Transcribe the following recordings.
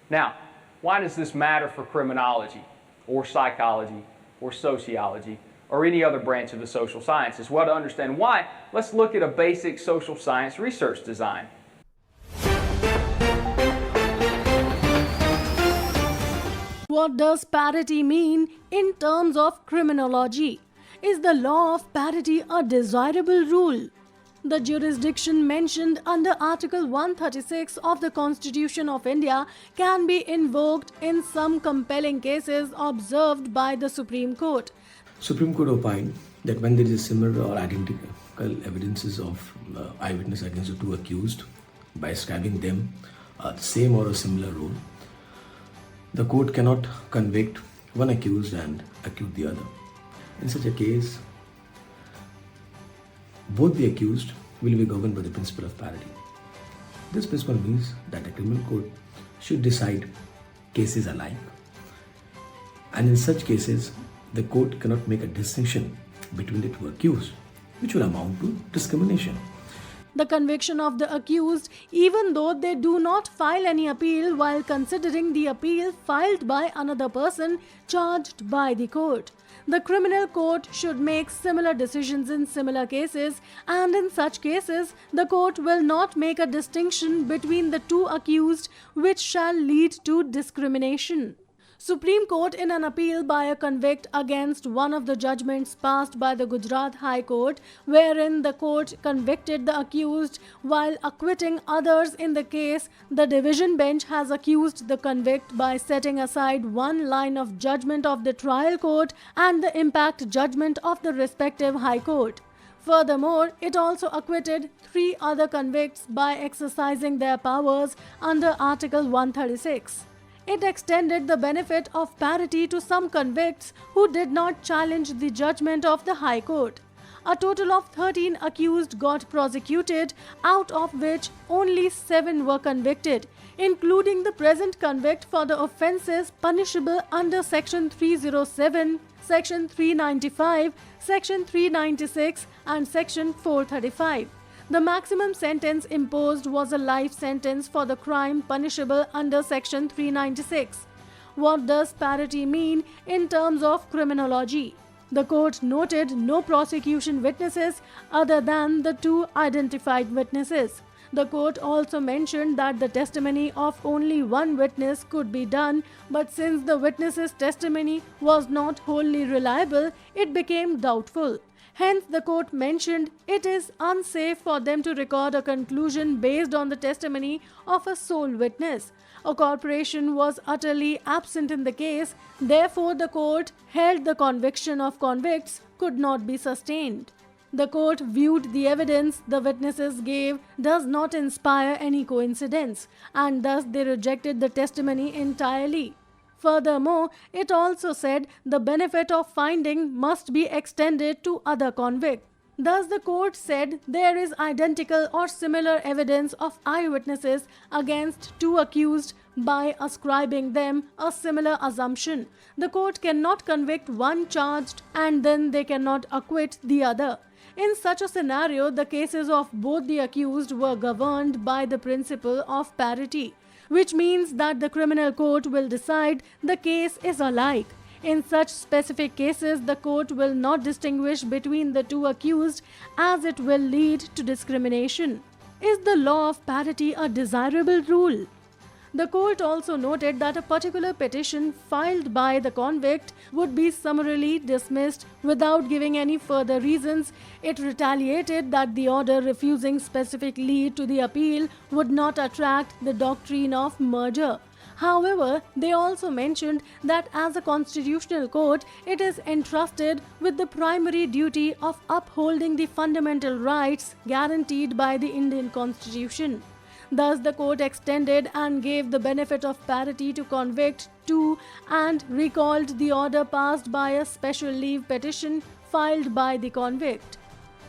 Now, why does this matter for criminology or psychology or sociology or any other branch of the social sciences? Well, to understand why, let's look at a basic social science research design. What does parity mean in terms of criminology? Is the law of parity a desirable rule? The jurisdiction mentioned under Article 136 of the Constitution of India can be invoked in some compelling cases observed by the Supreme Court. Supreme Court opined that when there is similar or identical evidences of eyewitness against the two accused, by ascribing them the same or a similar role, the court cannot convict one accused and acquit the other. In such a case, both the accused will be governed by the principle of parity. This principle means that a criminal court should decide cases alike, and in such cases, the court cannot make a distinction between the two accused, which will amount to discrimination. The conviction of the accused, even though they do not file any appeal while considering the appeal filed by another person charged by the court. The criminal court should make similar decisions in similar cases, and in such cases, the court will not make a distinction between the two accused, which shall lead to discrimination. Supreme Court, in an appeal by a convict against one of the judgments passed by the Gujarat High Court, wherein the court convicted the accused while acquitting others in the case, the division bench has accused the convict by setting aside one line of judgment of the trial court and the impact judgment of the respective High Court. Furthermore, it also acquitted 3 other convicts by exercising their powers under Article 136. It extended the benefit of parity to some convicts who did not challenge the judgment of the High Court. A total of 13 accused got prosecuted, out of which only 7 were convicted, including the present convict for the offences punishable under Section 307, Section 395, Section 396 and Section 435. The maximum sentence imposed was a life sentence for the crime punishable under Section 396. What does parity mean in terms of criminology? The court noted no prosecution witnesses other than the 2 identified witnesses. The court also mentioned that the testimony of only one witness could be done, but since the witness's testimony was not wholly reliable, it became doubtful. Hence, the court mentioned it is unsafe for them to record a conclusion based on the testimony of a sole witness. A corporation was utterly absent in the case, therefore the court held the conviction of convicts could not be sustained. The court viewed the evidence the witnesses gave does not inspire any coincidence, and thus they rejected the testimony entirely. Furthermore, it also said the benefit of finding must be extended to other convicts. Thus, the court said there is identical or similar evidence of eyewitnesses against 2 accused by ascribing them a similar assumption. The court cannot convict one charged and then they cannot acquit the other. In such a scenario, the cases of both the accused were governed by the principle of parity, which means that the criminal court will decide the case is alike. In such specific cases, the court will not distinguish between the 2 accused, as it will lead to discrimination. Is the law of parity a desirable rule? The court also noted that a particular petition filed by the convict would be summarily dismissed without giving any further reasons. It retaliated that the order refusing specific leave to the appeal would not attract the doctrine of murder. However, they also mentioned that as a constitutional court, it is entrusted with the primary duty of upholding the fundamental rights guaranteed by the Indian Constitution. Thus, the court extended and gave the benefit of parity to convict 2 and recalled the order passed by a special leave petition filed by the convict.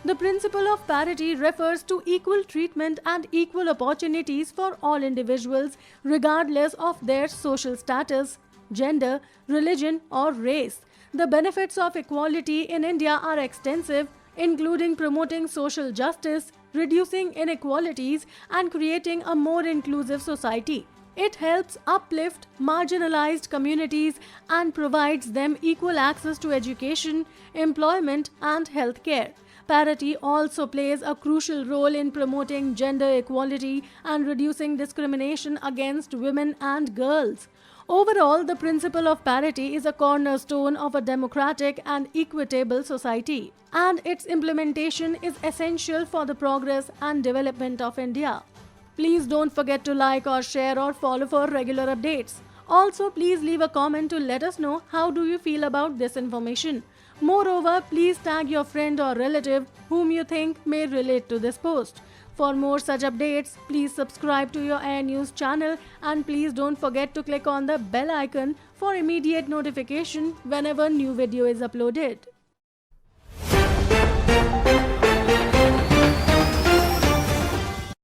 The principle of parity refers to equal treatment and equal opportunities for all individuals, regardless of their social status, gender, religion, or race. The benefits of equality in India are extensive, including promoting social justice, reducing inequalities, and creating a more inclusive society. It helps uplift marginalized communities and provides them equal access to education, employment, and healthcare. Parity also plays a crucial role in promoting gender equality and reducing discrimination against women and girls. Overall, the principle of parity is a cornerstone of a democratic and equitable society, and its implementation is essential for the progress and development of India. Please don't forget to like or share or follow for regular updates. Also, please leave a comment to let us know how do you feel about this information. Moreover, please tag your friend or relative whom you think may relate to this post. For more such updates, please subscribe to your Air News channel and please don't forget to click on the bell icon for immediate notification whenever new video is uploaded.